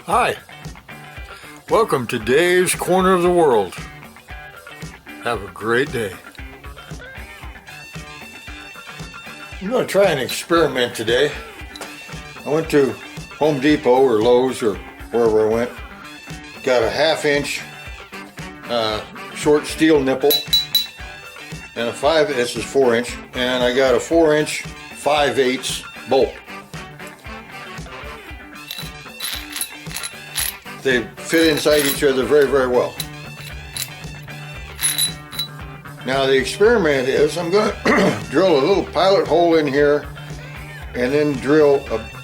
Hi, welcome to Dave's Corner of the World. Have a great day. I'm going to try an experiment today. I went to Home Depot or Lowe's or wherever I went. Got a 1/2 inch short steel nipple and a 4 inch, and I got a 4 inch 5/8 bolt. They fit inside each other very, very well. Now the experiment is I'm going to drill a little pilot hole in here and then drill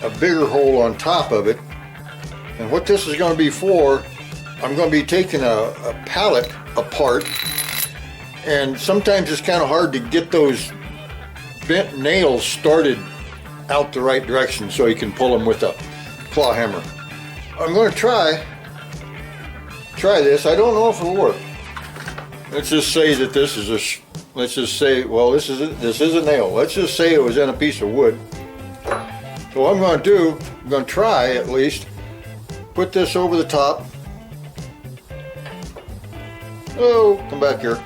a bigger hole on top of it. And what this is going to be for, I'm going to be taking a pallet apart, and sometimes it's kind of hard to get those bent nails started out the right direction so you can pull them with a claw hammer. I'm going to try this. I don't know if it'll work. Let's just say that this is let's just say, well, this is a nail. Let's just say it was in a piece of wood. So what I'm going to do, I'm going to try at least, put this over the top. Oh, come back here.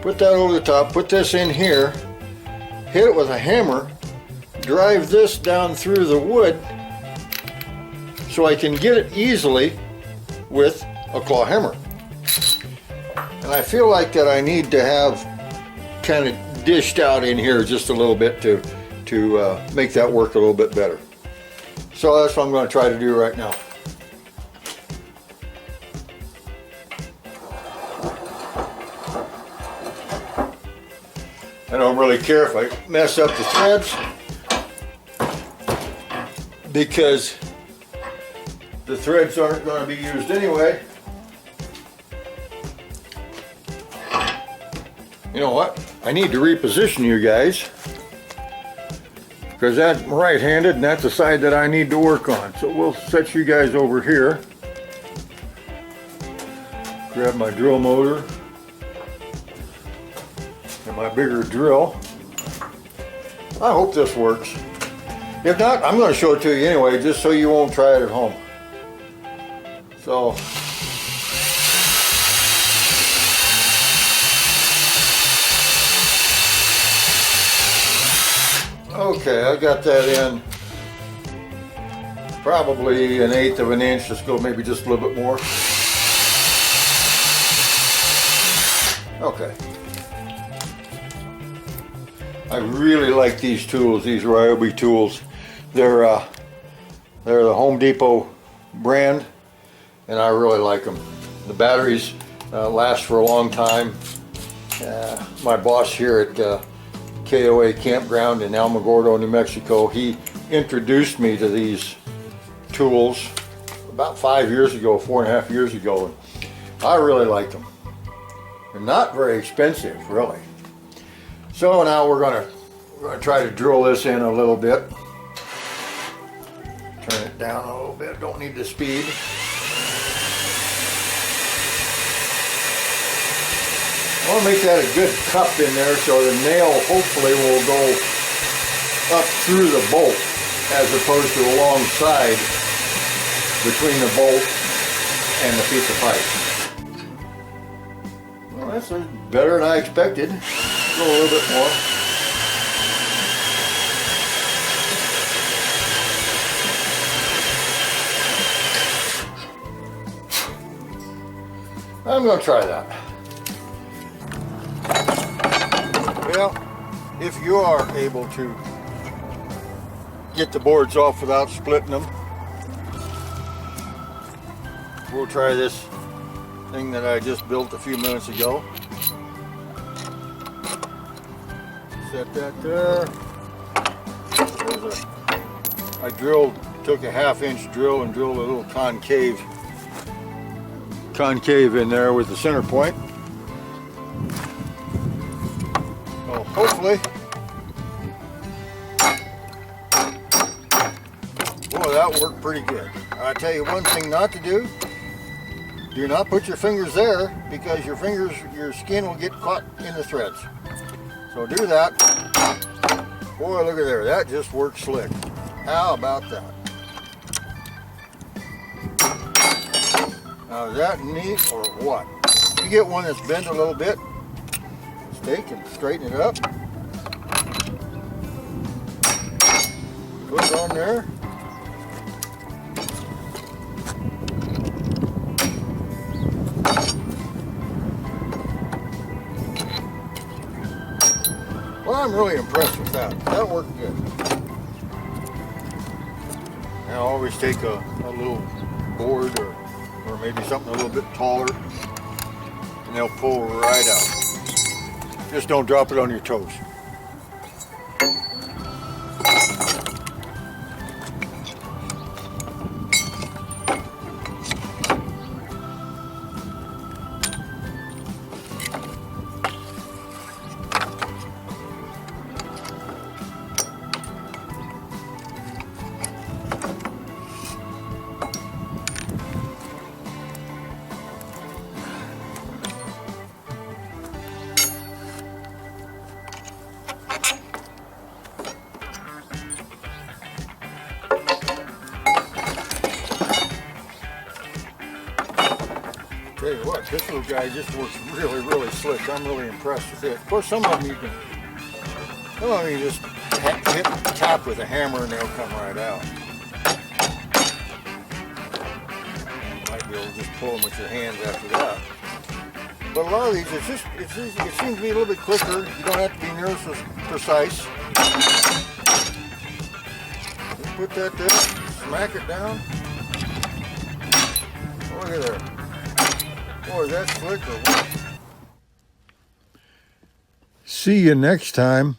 Put that over the top, put this in here, hit it with a hammer, drive this down through the wood so I can get it easily with a claw hammer. And I feel like that I need to have kind of dished out in here just a little bit to make that work a little bit better. So that's what I'm going to try to do right now. I don't really care if I mess up the threads, because the threads aren't going to be used anyway. You know what? I need to reposition you guys, because that's right-handed and that's the side that I need to work on. So we'll set you guys over here. Grab my drill motor and my bigger drill. I hope this works. If not, I'm going to show it to you anyway, just so you won't try it at home. So, okay, I got that in probably 1/8 of an inch. Let's go maybe just a little bit more. Okay. I really like these tools, these Ryobi tools. They're the Home Depot brand, and I really like them. The batteries last for a long time. My boss here at KOA campground in Alamogordo, New Mexico, he introduced me to these tools about 5 years ago, 4.5 years ago, and I really like them. They're not very expensive, really. So now we're going to try to drill this in a little bit. Turn it down a little bit, don't need the speed. I want to make that a good cup in there so the nail hopefully will go up through the bolt as opposed to alongside between the bolt and the piece of pipe. Well, that's better than I expected. Go a little bit more. I'm going to try that. Well, if you are able to get the boards off without splitting them, we'll try this thing that I just built a few minutes ago. Set that there. I took a 1/2 inch drill and drilled a little concave in there with the center point. Well, hopefully, boy, that worked pretty good. I tell you one thing not to do. Do not put your fingers there, because your skin will get caught in the threads. So do that. Boy, look at there. That just worked slick. How about that? Now is that neat or what? If you get one that's bent a little bit, take and straighten it up. Put it on there. Well, I'm really impressed with that. That worked good. Now I always take a little board or maybe something a little bit taller, and they'll pull right out. Just don't drop it on your toes. Tell you what, this little guy just works really, really slick. I'm really impressed with it. Of course, some of them you just hit the top with a hammer and they'll come right out. You might be able to just pull them with your hands after that. But a lot of these, it seems to be a little bit quicker. You don't have to be near so precise. Just put that there, smack it down. Look at there. Boy, that's slick or what? See you next time.